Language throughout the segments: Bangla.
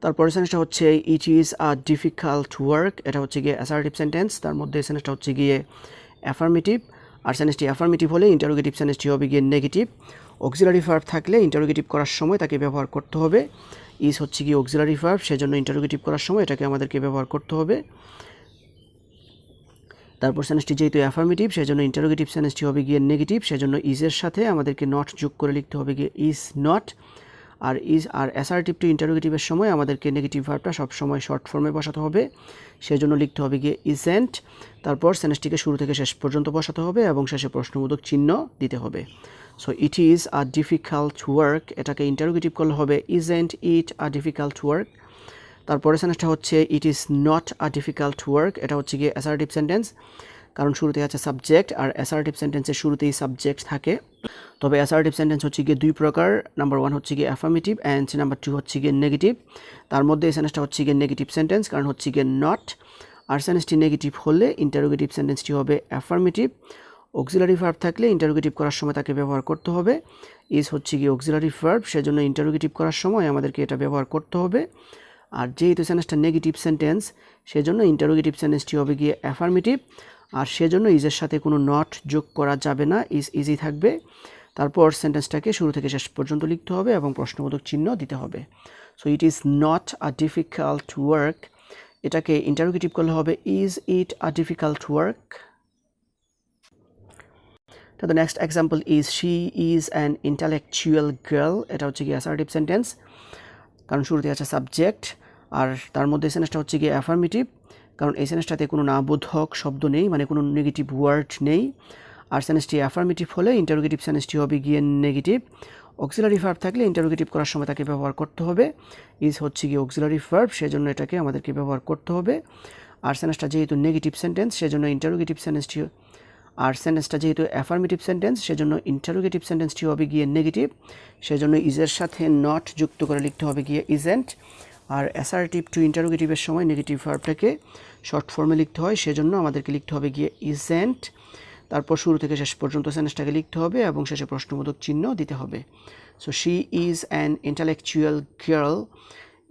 তারপরের সেন্টেন্সটা হচ্ছে it is a difficult work, এটা হচ্ছে গিয়ে অ্যাসার্টিভ সেন্টেন্স। তার মধ্যে সেন্টেন্সটা হচ্ছে গিয়ে অ্যাফার্মেটিভ, আর সেন্টেন্সটি অ্যাফার্মেটিভ হলে ইন্টারোগেটিভ সেন্টেন্সটি হবে গিয়ে নেগেটিভ। অক্সিলারি ভার্ব থাকলে ইন্টারোগেটিভ করার সময় তাকে ব্যবহার করতে হবে। ইজ হচ্ছে গিয়ে অক্সিলারি ভার্ব, সেজন্য ইন্টারোগেটিভ করার সময় এটাকে আমাদেরকে ব্যবহার করতে হবে। তারপর সেন্টেন্সটি যেহেতু অ্যাফার্মেটিভ সেজন্য ইন্টারোগেটিভ সেন্টেন্সটি হবে গিয়ে নেগেটিভ, সেজন্য ইজের সাথে আমাদেরকে নট যোগ করে লিখতে হবে গিয়ে ইজ নট। আর অ্যাসার্টিভ টু ইন্টারোগেটিভের সময় আমাদেরকে নেগেটিভ ভার্বটা সবসময় শর্ট ফর্মে বসাতে হবে, সেজন্য লিখতে হবে গিয়ে ইজেন্ট। তারপর সেন্টেন্সটিকে শুরু থেকে শেষ পর্যন্ত বসাতে হবে এবং শেষে প্রশ্নবোধক চিহ্ন দিতে হবে। So it is a difficult work, এটাকে ইন্টারোগেটিভ করলে হবে isn't it a difficult work. তারপরে সেন্টেন্সটা হচ্ছে ইট is not a difficult work, এটা হচ্ছে গিয়ে অ্যাসার্টিভ সেন্টেন্স, কারণ শুরুতে আছে সাবজেক্ট, আর অ্যাসার্টিভ সেন্টেন্সের শুরুতেই সাবজেক্ট থাকে। তবে অ্যাসার্টিভ সেন্টেন্স হচ্ছে গিয়ে দুই প্রকার, নাম্বার 1 হচ্ছে গিয়ে অ্যাফার্মেটিভ অ্যান্ড নাম্বার 2 হচ্ছে গিয়ে নেগেটিভ। তার মধ্যে এই সেন্টেন্সটা হচ্ছে গিয়ে নেগেটিভ সেন্টেন্স, কারণ হচ্ছে গিয়ে নট। আর সেন্টেন্সটি নেগেটিভ হলে ইন্টারোগেটিভ সেন্টেন্সটি হবে অ্যাফার্মেটিভ। অক্সিলারি ভার্ব থাকলে ইন্টারোগেটিভ করার সময় তাকে ব্যবহার করতে হবে। ইজ হচ্ছে গিয়ে অক্সিলারি ভার্ব, সেজন্য ইন্টারোগেটিভ করার সময় আমাদেরকে এটা ব্যবহার করতে হবে। আর যেহেতু সেন্টেন্সটা নেগেটিভ সেন্টেন্স সেজন্য ইন্টারোগেটিভ সেন্টেন্সটি হবে গিয়ে অ্যাফার্মেটিভ, আর সেজন্য ইজের সাথে কোনো নট যোগ করা যাবে না, ইজি থাকবে। তারপর সেন্টেন্সটাকে শুরু থেকে শেষ পর্যন্ত লিখতে হবে এবং প্রশ্নবোধক চিহ্ন দিতে হবে। So it is not a difficult work, এটাকে ইন্টারোগেটিভ করলে হবে is it a difficult work. তো the next example is she is an intellectual girl, এটা হচ্ছে গিয়ে অ্যাসার্টিভ সেন্টেন্স, কারণ শুরুতে আছে সাবজেক্ট। আর তার মধ্যে সেন্টেন্সটা হচ্ছে গিয়ে অ্যাফার্মেটিভ, কারণ এই সেন্টেন্সটাতে কোনো নাবোধক শব্দ নেই, মানে কোনো নেগেটিভ ওয়ার্ড নেই। আর সেন্টেন্সটি অ্যাফার্মেটিভ হলে ইন্টারোগেটিভ সেন্টেন্সটি হবে গিয়ে নেগেটিভ। অক্সিলারি ভার্ব থাকলে ইন্টারোগেটিভ করার সময় তাকে ব্যবহার করতে হবে। ইজ হচ্ছে গিয়ে অক্সিলারি ভার্ব, সেজন্য এটাকে আমাদেরকে ব্যবহার করতে হবে। আর সেন্টেন্সটা যেহেতু নেগেটিভ সেন্টেন্স সেজন্য ইন্টারোগেটিভ সেন্টেন্সটি, আর সেন্টেন্সটা যেহেতু অ্যাফার্মেটিভ সেন্টেন্স সেজন্য ইন্টারোগেটিভ সেন্টেন্সটি হবে গিয়ে নেগেটিভ, সেজন্য ইজের সাথে নট যুক্ত করে লিখতে হবে গিয়ে ইজেন্ট। আর অ্যাসার্টিভ টু ইন্টারোগেটিভের সময় নেগেটিভ ভার্বটাকে শর্ট ফর্মে লিখতে হয়, সেজন্য আমাদেরকে লিখতে হবে গিয়ে ইজেন্ট। তারপর শুরু থেকে শেষ পর্যন্ত সেন্টেন্সটাকে লিখতে হবে এবং শেষে প্রশ্নবোধক চিহ্ন দিতে হবে। So she is an intellectual girl,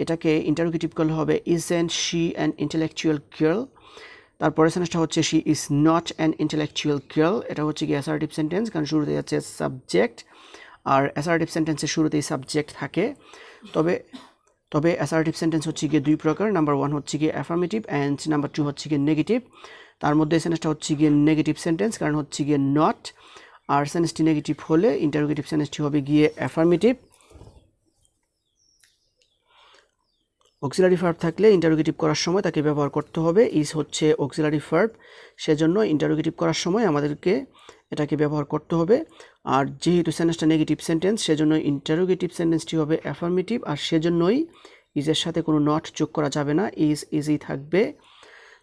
এটাকে ইন্টারোগেটিভ করলে হবে isn't she an intellectual girl. তারপরে সেন্টেন্সটা হচ্ছে she is not an intellectual girl, এটা হচ্ছে কি অ্যাসার্টিভ সেন্টেন্স, কারণ শুরুতে যাচ্ছে সাবজেক্ট, আর অ্যাসার্টিভ সেন্টেন্সের শুরুতেই সাবজেক্ট থাকে। তবে অ্যাসার্টিভ সেন্টেন্স হচ্ছে গিয়ে দুই প্রকার, নাম্বার 1 হচ্ছে গিয়ে অ্যাফার্মেটিভ অ্যান্ড নাম্বার 2 হচ্ছে গিয়ে নেগেটিভ। তার মধ্যে সেন্টেন্সটা হচ্ছে গিয়ে নেগেটিভ সেন্টেন্স, কারণ হচ্ছে গিয়ে নট। আর সেন্টেন্সটি নেগেটিভ হলে ইন্টারোগেটিভ সেন্টেন্সটি হবে গিয়ে অ্যাফার্মেটিভ। অক্সিলারি ভার্ব থাকলে ইন্টারোগেটিভ করার সময় তাকে ব্যবহার করতে হবে। ইজ হচ্ছে অক্সিলারি ভার্ব, সেজন্য ইন্টারোগেটিভ করার সময় আমাদেরকে এটাকে ব্যবহার করতে হবে। আর যেহেতু সেন্টেন্সটা নেগেটিভ সেন্টেন্স সেজন্য ইন্টারোগেটিভ সেন্টেন্সটি হবে অ্যাফার্মেটিভ, আর সেজন্যই ইজের সাথে কোনো নট যোগ করা যাবে না, ইজই থাকবে।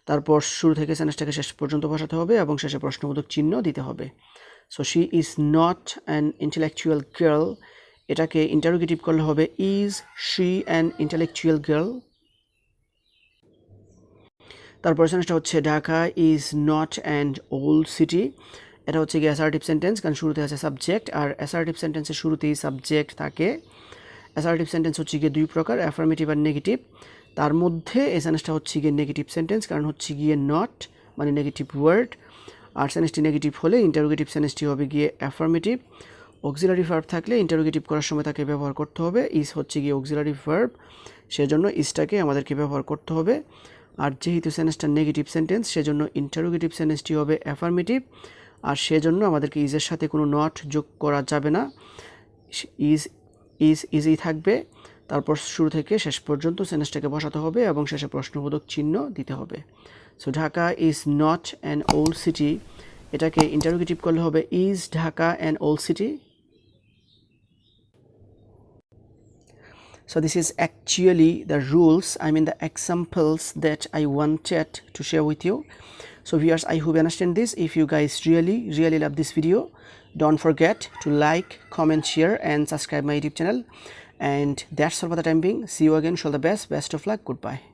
তারপর শুরু থেকে সেন্টেন্সটাকে শেষ পর্যন্ত বসাতে হবে এবং শেষে প্রশ্নবোধক চিহ্ন দিতে হবে। So she is not an intellectual girl, এটাকে ইন্টারোগেটিভ করলে হবে is she an intellectual girl. তারপর সেন্টেন্সটা হচ্ছে Dhaka is not an old city, এটা হচ্ছে গিয়ে অ্যাসার্টিভ সেন্টেন্স, কারণ শুরুতে আছে সাবজেক্ট, আর অ্যাসার্টিভ সেন্টেন্সের শুরুতেই সাবজেক্ট থাকে। অ্যাসার্টিভ সেন্টেন্স হচ্ছে গিয়ে দুই প্রকার, অ্যাফার্মেটিভ আর নেগেটিভ। তার মধ্যে এই সেন্টেন্সটা হচ্ছে গিয়ে নেগেটিভ সেন্টেন্স, কারণ হচ্ছে গিয়ে নট মানে নেগেটিভ ওয়ার্ড। আর সেন্টেন্সটি নেগেটিভ হলে ইন্টারোগেটিভ সেন্টেন্সটি হবে গিয়ে অ্যাফার্মেটিভ। অক্সিলারি ভার্ব থাকলে ইন্টারোগেটিভ করার সময় তাকে ব্যবহার করতে হবে। ইজ হচ্ছে গিয়ে অক্সিলারি ভার্ব, সেজন্য ইজটাকে আমাদেরকে ব্যবহার করতে হবে। আর যেহেতু সেন্টেন্সটা নেগেটিভ সেন্টেন্স সেজন্য ইন্টারোগেটিভ সেন্টেন্সটি হবে অ্যাফার্মেটিভ, আর সেজন্য আমাদেরকে ইজের সাথে কোনো নট যোগ করা যাবে না, ইজই থাকবে। তারপর শুরু থেকে শেষ পর্যন্ত সেন্টেন্সটাকে বসাতে হবে এবং শেষে প্রশ্নবোধক চিহ্ন দিতে হবে। So Dhaka is not an old city, এটাকে ইন্টারোগেটিভ করলে হবে is Dhaka an old city. So this is actually the rules, the examples that I wanted to share with you. So viewers, I hope you understand this. If you guys really love this video, don't forget to like, comment, share and subscribe my YouTube channel. And that's all for the time being. See you again. All the best of luck. Goodbye.